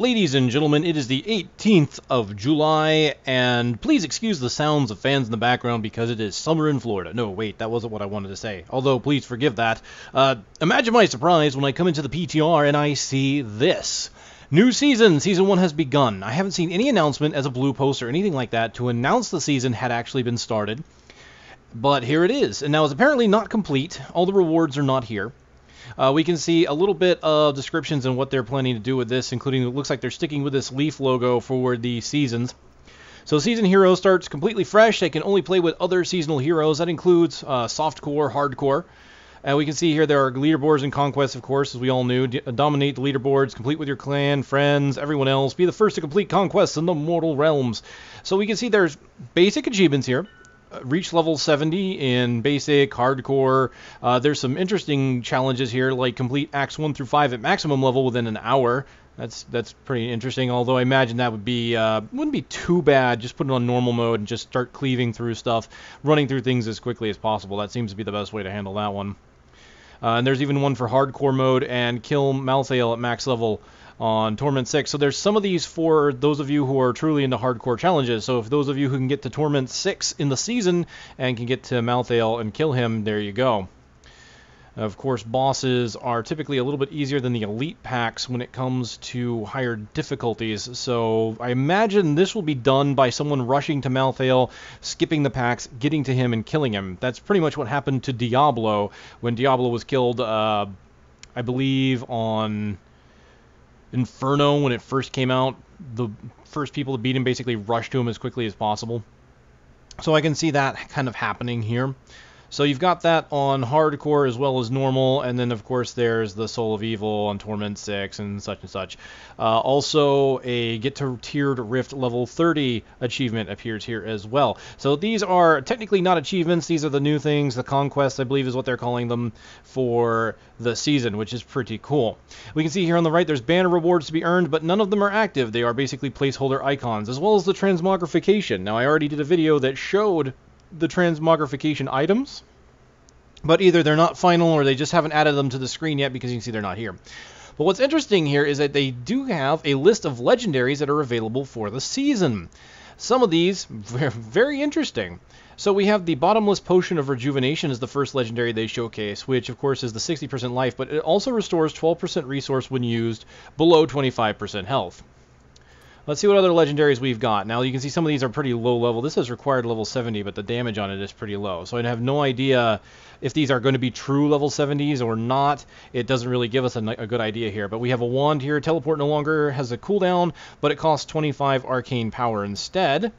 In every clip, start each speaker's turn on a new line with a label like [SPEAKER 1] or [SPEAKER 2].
[SPEAKER 1] Ladies and gentlemen, it is the 18th of July, and please excuse the sounds of fans in the background because it is summer in Florida. No, wait, that wasn't what I wanted to say. Although, please forgive that. Imagine my surprise when I come into the PTR and I see this. New season! Season 1 has begun. I haven't seen any announcement as a blue post or anything like that to announce the season had actually been started. But here it is, and now it's apparently not complete. All the rewards are not here. We can see a little bit of descriptions on what they're planning to do with this, including it looks like they're sticking with this leaf logo for the seasons. So season hero starts completely fresh. They can only play with other seasonal heroes. That includes softcore, hardcore. And we can see here there are leaderboards and conquests, of course, as we all knew. Dominate the leaderboards, complete with your clan, friends, everyone else. Be the first to complete conquests in the mortal realms. So we can see there's basic achievements here. Reach level 70 in basic, hardcore. There's some interesting challenges here, like complete acts 1 through 5 at maximum level within an hour. That's pretty interesting, although I imagine that wouldn't be too bad. Just put it on normal mode and just start cleaving through stuff, running through things as quickly as possible. That seems to be the best way to handle that one. And there's even one for hardcore mode and kill Malthael at max level on Torment 6. So there's some of these for those of you who are truly into hardcore challenges. So if those of you who can get to Torment 6 in the season and can get to Malthael and kill him, there you go. Of course, bosses are typically a little bit easier than the elite packs when it comes to higher difficulties. So I imagine this will be done by someone rushing to Malthael, skipping the packs, getting to him, and killing him. That's pretty much what happened to Diablo when Diablo was killed, I believe, on Inferno when it first came out. The first people to beat him basically rushed to him as quickly as possible. So I can see that kind of happening here. So you've got that on hardcore as well as normal, and then of course there's the Soul of Evil on Torment 6 and such. Also a Get to Tiered Rift level 30 achievement appears here as well. So these are technically not achievements, these are the new things, the conquests I believe is what they're calling them for the season, which is pretty cool. We can see here on the right there's banner rewards to be earned, but none of them are active. They are basically placeholder icons, as well as the transmogrification. Now I already did a video that showed the transmogrification items, but either they're not final or they just haven't added them to the screen yet because you can see they're not here. But what's interesting here is that they do have a list of legendaries that are available for the season. Some of these very interesting. So we have the Bottomless Potion of Rejuvenation is the first legendary they showcase, which of course is the 60% life, but it also restores 12% resource when used below 25% health. Let's see what other legendaries we've got. Now you can see some of these are pretty low level. This is required level 70, but the damage on it is pretty low. So I have no idea if these are going to be true level 70s or not. It doesn't really give us a good idea here. But we have a wand here. Teleport no longer has a cooldown, but it costs 25 arcane power instead.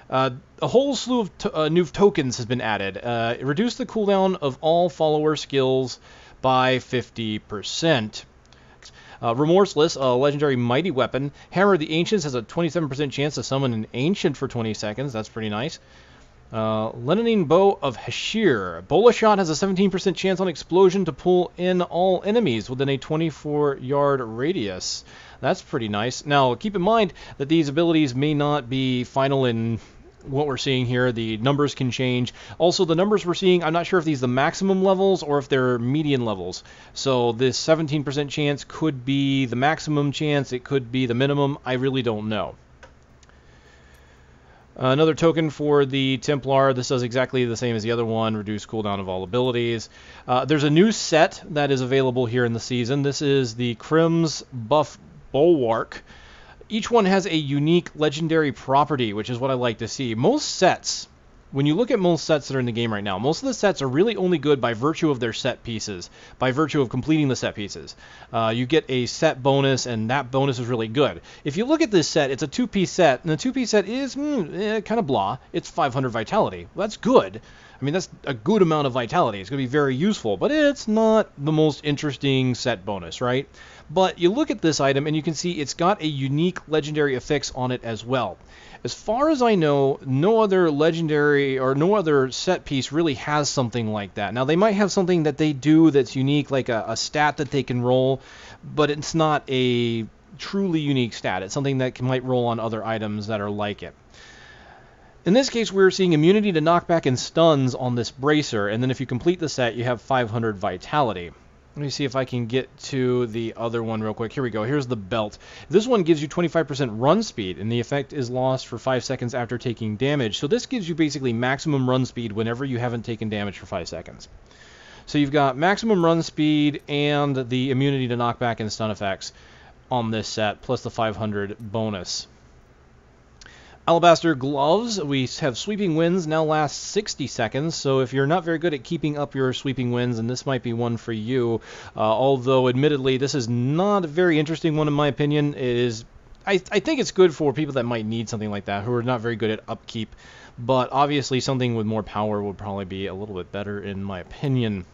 [SPEAKER 1] A whole slew of new tokens has been added. Reduce the cooldown of all follower skills by 50%. Remorseless, a legendary mighty weapon. Hammer of the Ancients has a 27% chance to summon an Ancient for 20 seconds. That's pretty nice. Leonine Bow of Hashir. Bola Shot has a 17% chance on explosion to pull in all enemies within a 24-yard radius. That's pretty nice. Now, keep in mind that these abilities may not be final in what we're seeing here. The numbers can change. Also, the numbers we're seeing, I'm not sure if these are the maximum levels or if they're median levels. So this 17% chance could be the maximum chance. It could be the minimum. I really don't know. Another token for the Templar. This does exactly the same as the other one. Reduce cooldown of all abilities. There's a new set that is available here in the season. This is the Crim's Buff Bulwark. Each one has a unique legendary property, which is what I like to see. Most sets, when you look at most sets that are in the game right now, most of the sets are really only good by virtue of their set pieces, by virtue of completing the set pieces. You get a set bonus, and that bonus is really good. If you look at this set, it's a 2-piece set, and the 2-piece set is kind of blah. It's 500 vitality. Well, that's good. I mean, that's a good amount of vitality. It's going to be very useful, but it's not the most interesting set bonus, right? But you look at this item, and you can see it's got a unique legendary affix on it as well. As far as I know, no other legendary or no other set piece really has something like that. Now, they might have something that they do that's unique, like a stat that they can roll, but it's not a truly unique stat. It's something that might roll on other items that are like it. In this case, we're seeing immunity to knockback and stuns on this bracer, and then if you complete the set, you have 500 vitality. Let me see if I can get to the other one real quick. Here we go. Here's the belt. This one gives you 25% run speed, and the effect is lost for 5 seconds after taking damage. So this gives you basically maximum run speed whenever you haven't taken damage for 5 seconds. So you've got maximum run speed and the immunity to knockback and stun effects on this set, plus the 500 bonus. Alabaster gloves, we have sweeping winds, now last 60 seconds, so if you're not very good at keeping up your sweeping winds, then this might be one for you. Although, admittedly, this is not a very interesting one in my opinion. It is, I think it's good for people that might need something like that, who are not very good at upkeep, but obviously something with more power would probably be a little bit better in my opinion.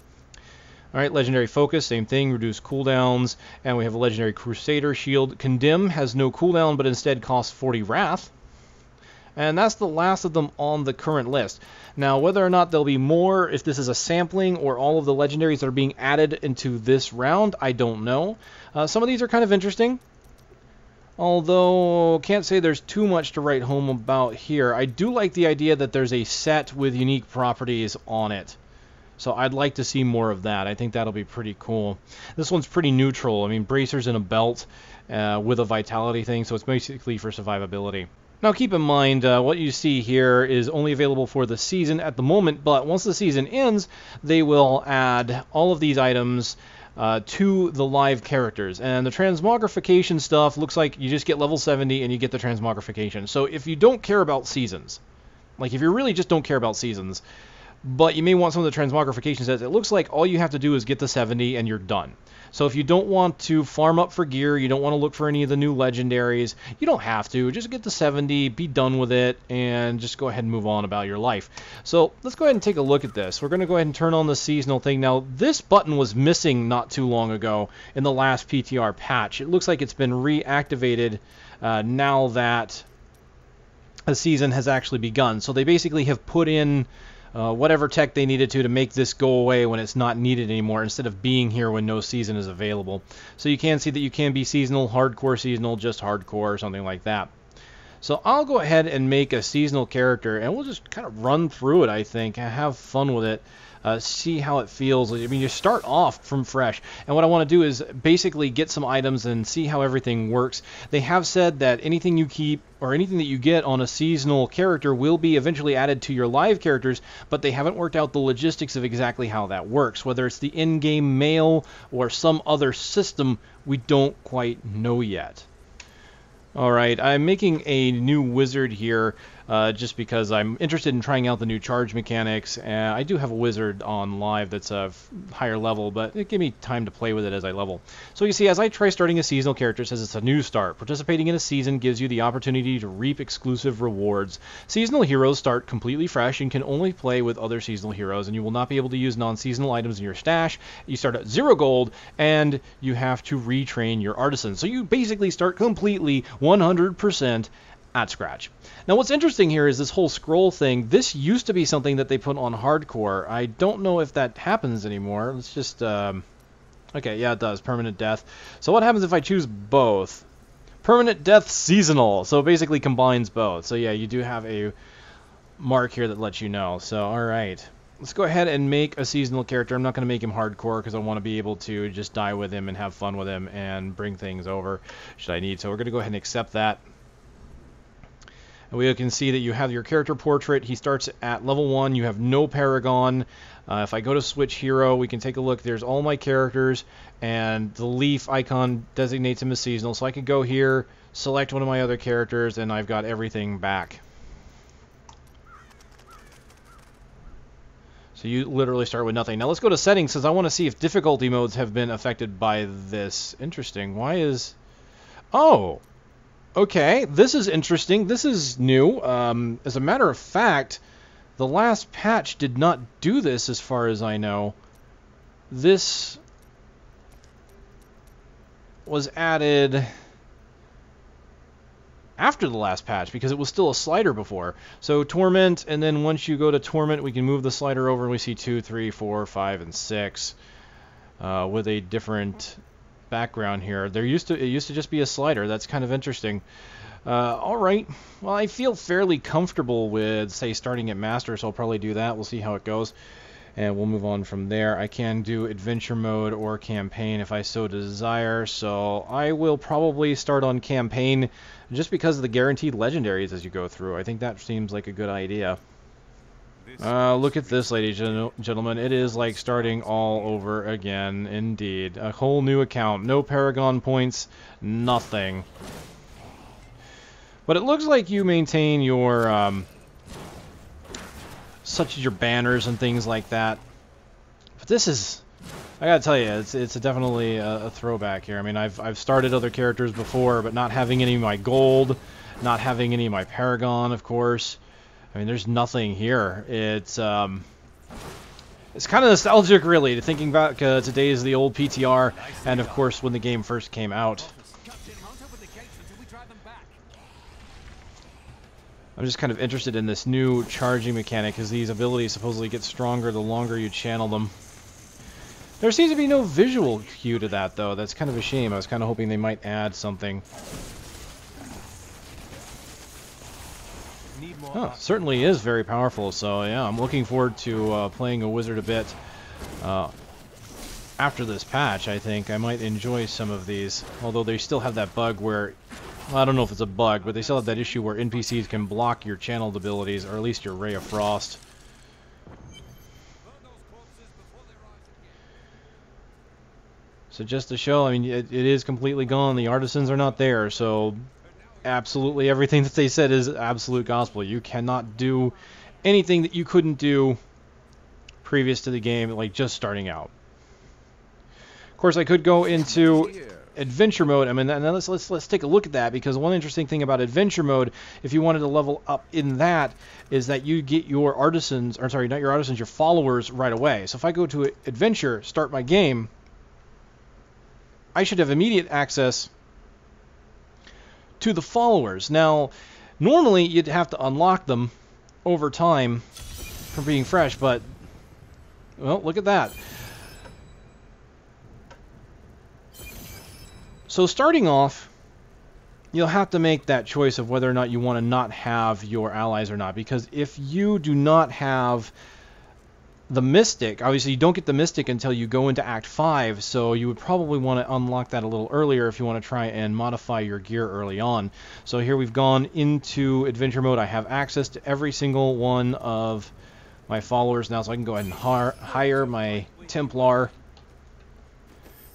[SPEAKER 1] Alright, Legendary Focus, same thing, reduce cooldowns, and we have a Legendary Crusader Shield. Condemn has no cooldown, but instead costs 40 Wrath. And that's the last of them on the current list. Now, whether or not there'll be more, if this is a sampling or all of the legendaries that are being added into this round, I don't know. Some of these are kind of interesting. Although, can't say there's too much to write home about here. I do like the idea that there's a set with unique properties on it. So I'd like to see more of that. I think that'll be pretty cool. This one's pretty neutral. I mean, bracers and a belt with a vitality thing, so it's basically for survivability. Now keep in mind, what you see here is only available for the season at the moment, but once the season ends, they will add all of these items to the live characters. And the transmogrification stuff looks like you just get level 70 and you get the transmogrification. So if you don't care about seasons, like if you really just don't care about seasons, but you may want some of the transmogrification sets, it looks like all you have to do is get the 70 and you're done. So if you don't want to farm up for gear, you don't want to look for any of the new legendaries, you don't have to. Just get the 70, be done with it, and just go ahead and move on about your life. So let's go ahead and take a look at this. We're going to go ahead and turn on the seasonal thing. Now, this button was missing not too long ago in the last PTR patch. It looks like it's been reactivated now that a season has actually begun. So they basically have put in whatever tech they needed to make this go away when it's not needed anymore, instead of being here when no season is available. So you can see that you can be seasonal, hardcore, just hardcore, or something like that. So I'll go ahead and make a seasonal character, and we'll just kind of run through it, I think, and have fun with it. See how it feels. I mean, you start off from fresh, and what I want to do is basically get some items and see how everything works. They have said that anything you keep or anything that you get on a seasonal character will be eventually added to your live characters, but they haven't worked out the logistics of exactly how that works. Whether it's the in-game mail or some other system, we don't quite know yet. Alright, I'm making a new wizard here just because I'm interested in trying out the new charge mechanics. I do have a wizard on live that's a higher level, but it gave me time to play with it as I level. So you see, as I try starting a seasonal character, it says it's a new start. Participating in a season gives you the opportunity to reap exclusive rewards. Seasonal heroes start completely fresh and can only play with other seasonal heroes, and you will not be able to use non-seasonal items in your stash. You start at 0 gold, and you have to retrain your artisan. So you basically start completely 100% at scratch. Now what's interesting here is this whole scroll thing. This used to be something that they put on hardcore. I don't know if that happens anymore. Let's just okay, yeah, it does. Permanent death. So what happens if I choose both? Permanent death seasonal. So it basically combines both. So yeah, you do have a mark here that lets you know. So alright, let's go ahead and make a seasonal character. I'm not going to make him hardcore because I want to be able to just die with him and have fun with him and bring things over should I need. So we're going to go ahead and accept that. We can see that you have your character portrait. He starts at level 1. You have no paragon. If I go to switch hero, we can take a look. There's all my characters, and the leaf icon designates him as seasonal. So I could go here, select one of my other characters, and I've got everything back. So you literally start with nothing. Now let's go to settings, because I want to see if difficulty modes have been affected by this. Interesting. Why is... Oh! Okay, this is interesting. This is new. As a matter of fact, the last patch did not do this as far as I know. This was added after the last patch because it was still a slider before. So Torment, and then once you go to Torment, we can move the slider over and we see 2, 3, 4, 5, and 6 with a different background here. It used to just be a slider. That's kind of interesting. Alright, well, I feel fairly comfortable with, say, starting at Master, so I'll probably do that. We'll see how it goes. And we'll move on from there. I can do adventure mode or campaign if I so desire. So I will probably start on campaign just because of the guaranteed legendaries as you go through. I think that seems like a good idea. Look at this, ladies and gentlemen. It is like starting all over again, indeed. A whole new account. No Paragon points, nothing. But it looks like you maintain your, such as your banners and things like that. But this is, I gotta tell you, it's definitely a throwback here. I mean, I've started other characters before, but not having any of my gold, not having any of my Paragon, of course. I mean, there's nothing here. It's kind of nostalgic, really, to thinking back to days of the old PTR, and of course when the game first came out. I'm just kind of interested in this new charging mechanic, because these abilities supposedly get stronger the longer you channel them. There seems to be no visual cue to that, though. That's kind of a shame. I was kind of hoping they might add something. Oh, certainly is very powerful, so yeah, I'm looking forward to playing a wizard a bit. After this patch, I think I might enjoy some of these, although they still have that bug where, well, I don't know if it's a bug, but they still have that issue where NPCs can block your channeled abilities, or at least your Ray of Frost. So just to show, I mean, it is completely gone. The artisans are not there, so absolutely everything that they said is absolute gospel. You cannot do anything that you couldn't do previous to the game, like just starting out. Of course, I could go into adventure mode. I mean, and let's take a look at that, because one interesting thing about adventure mode, if you wanted to level up in that, is that you get your artisans, or sorry, not your artisans, your followers right away. So if I go to adventure, start my game, I should have immediate access to the followers. Now, normally you'd have to unlock them over time for being fresh, but, well, look at that. So starting off, you'll have to make that choice of whether or not you want to not have your allies or not, because if you do not have the Mystic, obviously you don't get the Mystic until you go into Act 5, so you would probably want to unlock that a little earlier if you want to try and modify your gear early on. So here we've gone into adventure mode. I have access to every single one of my followers now, so I can go ahead and hire my Templar.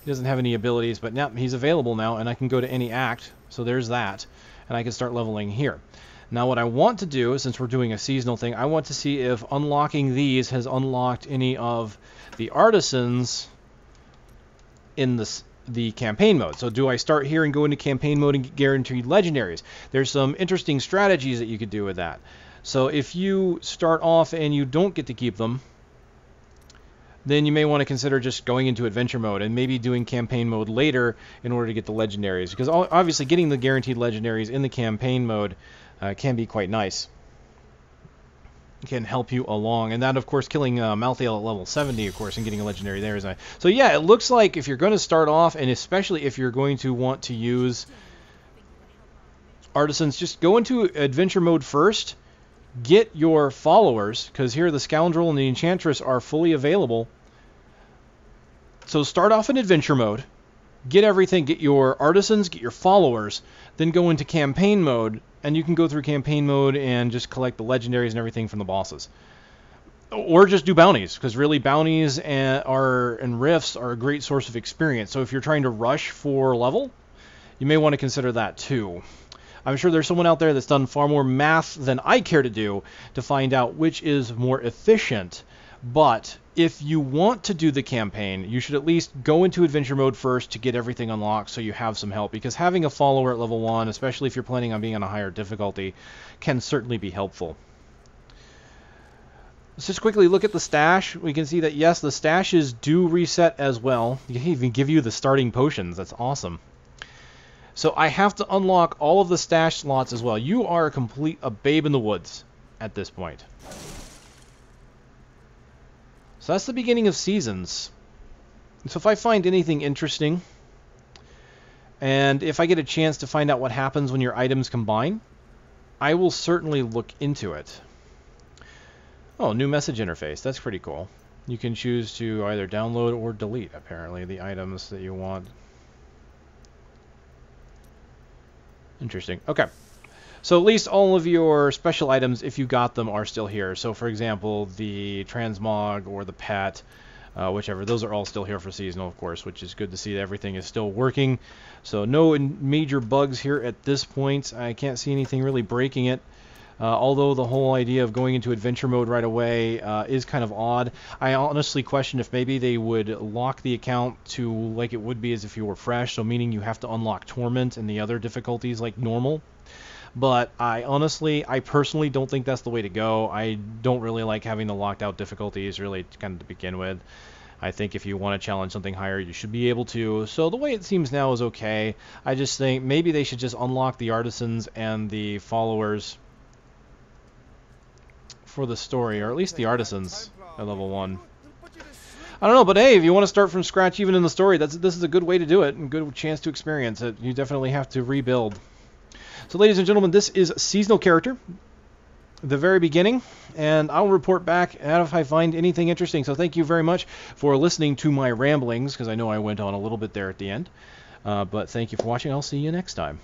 [SPEAKER 1] He doesn't have any abilities, but now he's available now, and I can go to any act, so there's that, and I can start leveling here. Now what I want to do, since we're doing a seasonal thing, I want to see if unlocking these has unlocked any of the artisans in the campaign mode. So do I start here and go into campaign mode and get guaranteed legendaries? There's some interesting strategies that you could do with that. So if you start off and you don't get to keep them, then you may want to consider just going into adventure mode and maybe doing campaign mode later in order to get the legendaries. Because obviously getting the guaranteed legendaries in the campaign mode can be quite nice. It can help you along. And that, of course, killing Malthael at level 70, of course, and getting a legendary there is nice. So yeah, it looks like if you're going to start off, and especially if you're going to want to use artisans, just go into adventure mode first. Get your followers, because here the Scoundrel and the Enchantress are fully available. So start off in adventure mode, get everything, get your artisans, get your followers, then go into campaign mode, and you can go through campaign mode and just collect the legendaries and everything from the bosses. Or just do bounties, because really bounties and rifts are a great source of experience. So if you're trying to rush for level, you may want to consider that too. I'm sure there's someone out there that's done far more math than I care to do to find out which is more efficient. But if you want to do the campaign, you should at least go into adventure mode first to get everything unlocked so you have some help. Because having a follower at level 1, especially if you're planning on being on a higher difficulty, can certainly be helpful. Let's just quickly look at the stash. We can see that, yes, the stashes do reset as well. They even give you the starting potions. That's awesome. So I have to unlock all of the stash slots as well. You are a babe in the woods at this point. So that's the beginning of seasons. So if I find anything interesting, and if I get a chance to find out what happens when your items combine, I will certainly look into it. Oh, new message interface. That's pretty cool. You can choose to either download or delete, apparently, the items that you want. Interesting. Okay. So at least all of your special items, if you got them, are still here. So for example, the transmog or the pet, whichever, those are all still here for seasonal, of course, which is good to see that everything is still working. So no major bugs here at this point. I can't see anything really breaking it. Although the whole idea of going into adventure mode right away is kind of odd. I honestly question if maybe they would lock the account to like it would be as if you were fresh, so meaning you have to unlock Torment and the other difficulties like normal. But I personally don't think that's the way to go. I don't really like having the locked out difficulties really kind of to begin with. I think if you want to challenge something higher, you should be able to. So the way it seems now is okay. I just think maybe they should just unlock the artisans and the followers for the story, or at least the artisans at level 1. I don't know, but hey, if you want to start from scratch even in the story, this is a good way to do it, and a good chance to experience it. You definitely have to rebuild. So ladies and gentlemen, this is Seasonal Character, the very beginning, and I'll report back if I find anything interesting. So thank you very much for listening to my ramblings, because I know I went on a little bit there at the end. But thank you for watching. I'll see you next time.